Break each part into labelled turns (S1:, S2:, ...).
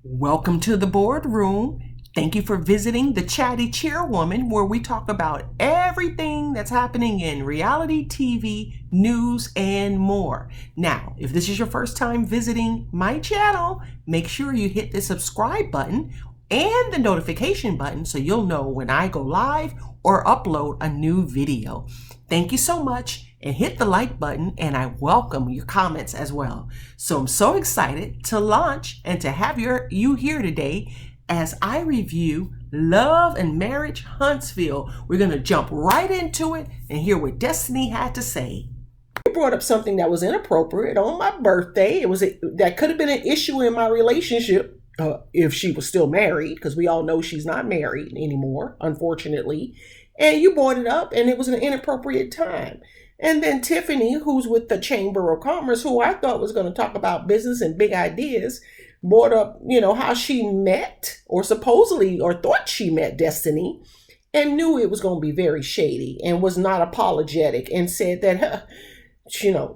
S1: Welcome to the boardroom. Thank you for visiting the Chatty Chairwoman, where we talk about everything that's happening in reality TV, news, and more. Now, if this is your first time visiting my channel, make sure you hit the subscribe button and the notification button so you'll know when I go live or upload a new video. Thank you so much, and hit the like button, and I welcome your comments as well. So I'm so excited to launch and to have you here today as I review Love and Marriage Huntsville. We're going to jump right into it and hear what Destiny had to say. You brought up something that was inappropriate on my birthday. That could have been an issue in my relationship if she was still married, because we all know she's not married anymore, unfortunately. And you brought it up, and it was an inappropriate time. And then Tiffany, who's with the Chamber of Commerce, who I thought was going to talk about business and big ideas, brought up, how she met or supposedly or thought she met Destiny and knew it was going to be very shady and was not apologetic and said that,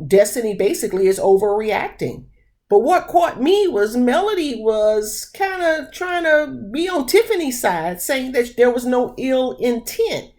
S1: Destiny basically is overreacting. But what caught me was Melody was kind of trying to be on Tiffany's side, saying that there was no ill intent.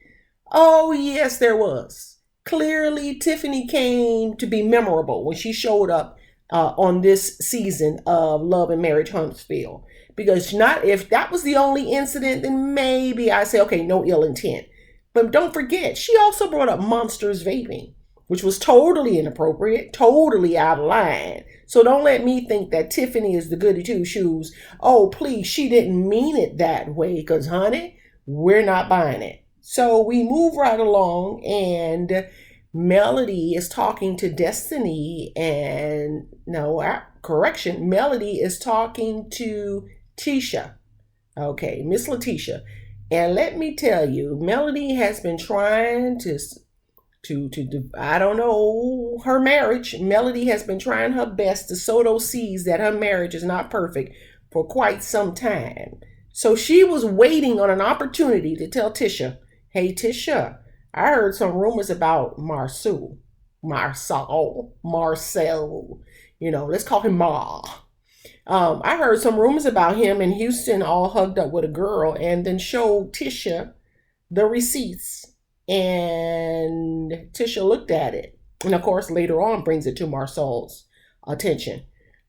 S1: Oh, yes, there was. Clearly, Tiffany came to be memorable when she showed up on this season of Love and Marriage Huntsville. Because if that was the only incident, then maybe I say, okay, no ill intent. But don't forget, she also brought up Monsters Vaping, which was totally inappropriate, totally out of line. So don't let me think that Tiffany is the goody two shoes. Oh, please, she didn't mean it that way, because, honey, we're not buying it. So we move right along, and Melody is talking to Destiny, and Melody is talking to Tisha. Okay, Miss Letitia. And let me tell you, Melody has been trying to I don't know, her marriage. Melody has been trying her best to sow those seeds that her marriage is not perfect for quite some time. So she was waiting on an opportunity to tell Tisha, hey, Tisha, I heard some rumors about Marcel. Let's call him Ma. I heard some rumors about him in Houston all hugged up with a girl, and then showed Tisha the receipts. And Tisha looked at it. And of course, later on brings it to Marcel's attention.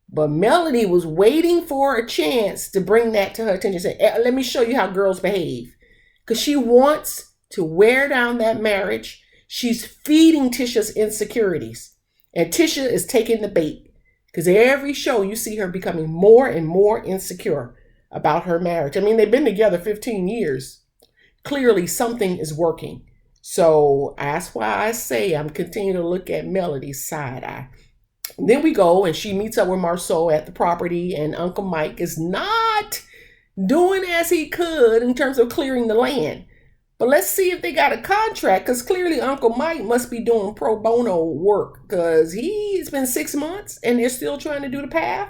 S1: But Melody was waiting for a chance to bring that to her attention. Say, let me show you how girls behave. Because she wants to wear down that marriage. She's feeding Tisha's insecurities. And Tisha is taking the bait. Because every show you see her becoming more and more insecure about her marriage. I mean, they've been together 15 years. Clearly something is working. So that's why I say I'm continuing to look at Melody's side eye. Then we go and she meets up with Marcel at the property, and Uncle Mike is not doing as he could in terms of clearing the land. But let's see if they got a contract, because clearly Uncle Mike must be doing pro bono work, because it's been 6 months and they're still trying to do the path.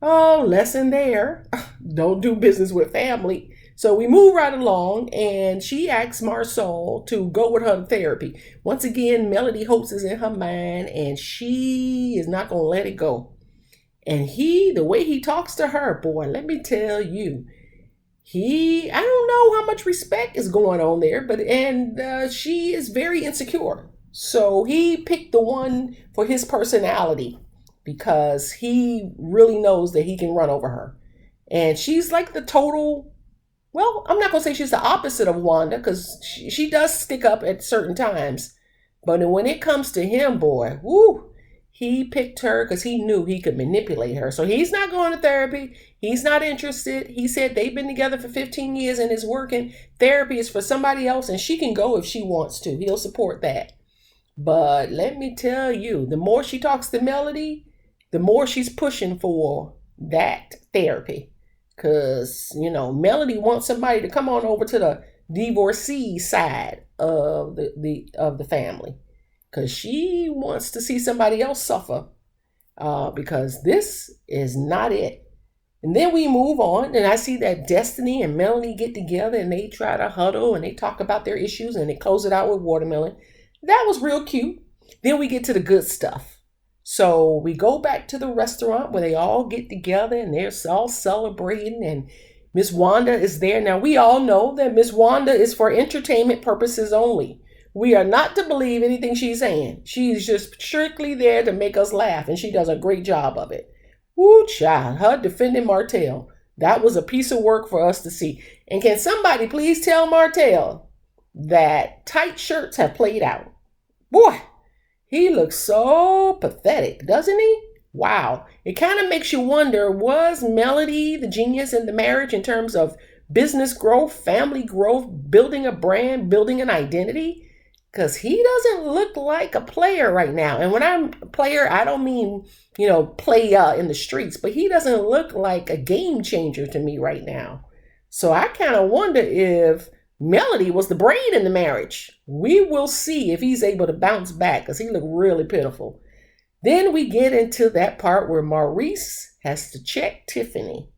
S1: Oh, lesson there. Don't do business with family. So we move right along, and she asks Marcel to go with her to therapy. Once again, Melody hopes is in her mind, and she is not going to let it go. And the way he talks to her, boy, let me tell you, I don't know how much respect is going on there, and she is very insecure. So he picked the one for his personality, because he really knows that he can run over her. And she's like the total, well, I'm not going to say she's the opposite of Wanda, because she does stick up at certain times. But when it comes to him, boy, woo, he picked her because he knew he could manipulate her. So he's not going to therapy. He's not interested. He said they've been together for 15 years and it's working. Therapy is for somebody else, and she can go if she wants to. He'll support that. But let me tell you, the more she talks to Melody, the more she's pushing for that therapy. Because, Melody wants somebody to come on over to the divorcee side of the family. Because she wants to see somebody else suffer. Because this is not it. And then we move on, and I see that Destiny and Melody get together, and they try to huddle, and they talk about their issues, and they close it out with watermelon. That was real cute. Then we get to the good stuff. So we go back to the restaurant where they all get together and they're all celebrating, and Miss Wanda is there. Now we all know that Miss Wanda is for entertainment purposes only. We are not to believe anything she's saying. She's just strictly there to make us laugh, and she does a great job of it. Woo, child, her defending Martell. That was a piece of work for us to see. And can somebody please tell Martell that tight shirts have played out? Boy, he looks so pathetic, doesn't he? Wow. It kind of makes you wonder, was Melody the genius in the marriage in terms of business growth, family growth, building a brand, building an identity? Because he doesn't look like a player right now. And when I'm a player, I don't mean, play in the streets, but he doesn't look like a game changer to me right now. So I kind of wonder if Melody was the brain in the marriage. We will see if he's able to bounce back, because he looked really pitiful. Then we get into that part where Maurice has to check Tiffany.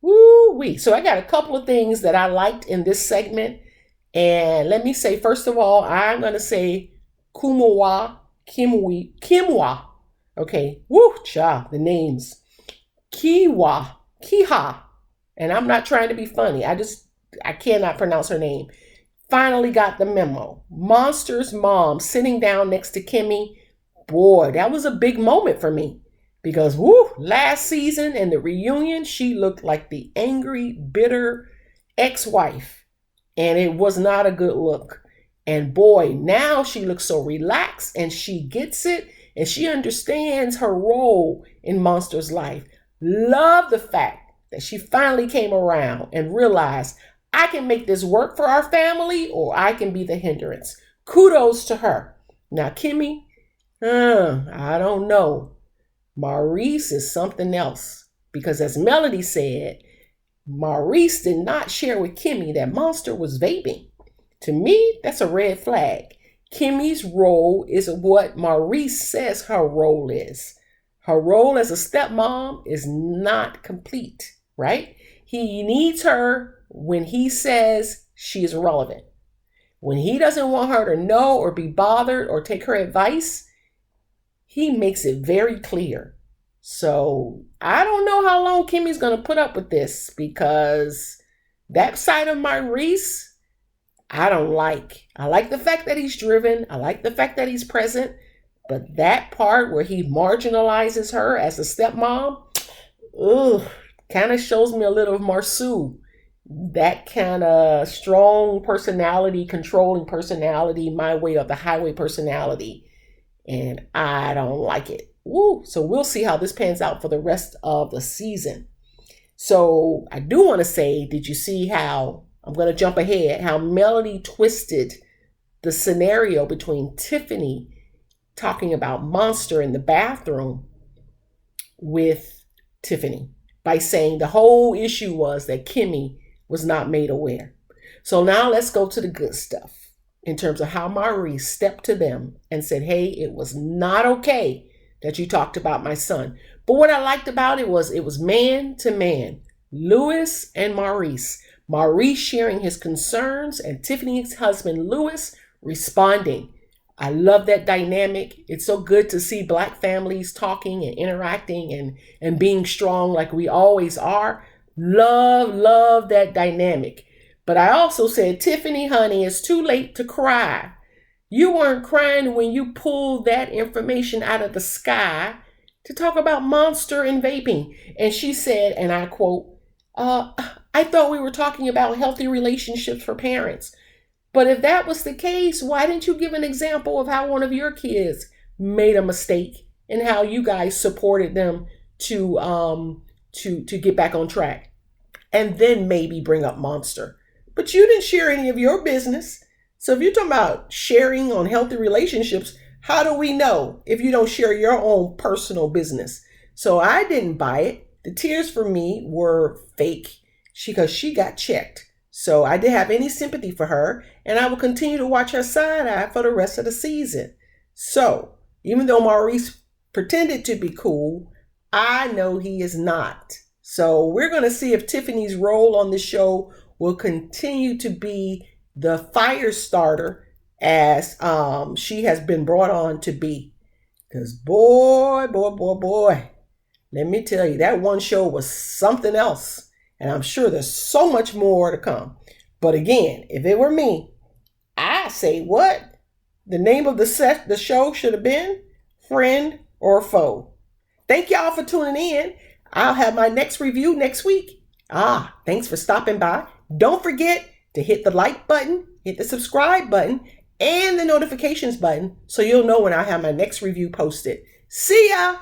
S1: Woo-wee. So I got a couple of things that I liked in this segment. And let me say, first of all, I'm going to say Kimwa. Okay. Woo, cha, the names. Kiha. And I'm not trying to be funny. I cannot pronounce her name. Finally got the memo. Monster's mom sitting down next to Kimmy. Boy, that was a big moment for me. Because, last season in the reunion, she looked like the angry, bitter ex-wife. And it was not a good look. And boy, now she looks so relaxed and she gets it and she understands her role in Monster's life. Love the fact that she finally came around and realized, I can make this work for our family or I can be the hindrance. Kudos to her. Now, Kimmy, I don't know. Maurice is something else. Because as Melody said, Maurice did not share with Kimmy that Monster was vaping. To me, that's a red flag. Kimmy's role is what Maurice says her role is. Her role as a stepmom is not complete, right? He needs her when he says she is relevant. When he doesn't want her to know or be bothered or take her advice, he makes it very clear. So I don't know how long Kimmy's going to put up with this, because that side of Maurice, I don't like. I like the fact that he's driven. I like the fact that he's present. But that part where he marginalizes her as a stepmom, kind of shows me a little of Marsau. That kind of strong personality, controlling personality, my way or the highway personality. And I don't like it. So we'll see how this pans out for the rest of the season. So I do want to say, did you see how, I'm going to jump ahead, how Melody twisted the scenario between Tiffany talking about Monster in the bathroom with Tiffany by saying the whole issue was that Kimmy was not made aware. So now let's go to the good stuff in terms of how Maurice stepped to them and said, hey, it was not okay that you talked about my son. But what I liked about it was man to man, Louis and Maurice. Maurice sharing his concerns and Tiffany's husband, Louis, responding. I love that dynamic. It's so good to see Black families talking and interacting and being strong like we always are. Love that dynamic. But I also said, Tiffany, honey, it's too late to cry. You weren't crying when you pulled that information out of the sky to talk about Monster and vaping. And she said, and I quote, I thought we were talking about healthy relationships for parents. But if that was the case, why didn't you give an example of how one of your kids made a mistake and how you guys supported them to get back on track? And then maybe bring up Monster. But you didn't share any of your business. So if you're talking about sharing on healthy relationships, how do we know if you don't share your own personal business? So I didn't buy it. The tears for me were fake because she got checked. So I didn't have any sympathy for her, and I will continue to watch her side eye for the rest of the season. So even though Maurice pretended to be cool, I know he is not. So we're going to see if Tiffany's role on this show will continue to be the fire starter as she has been brought on to be. Because boy, let me tell you, that one show was something else. And I'm sure there's so much more to come. But again, if it were me, I say what? The name of the show should have been Friend or Foe. Thank y'all for tuning in. I'll have my next review next week. Thanks for stopping by. Don't forget to hit the like button, hit the subscribe button, and the notifications button so you'll know when I have my next review posted. See ya!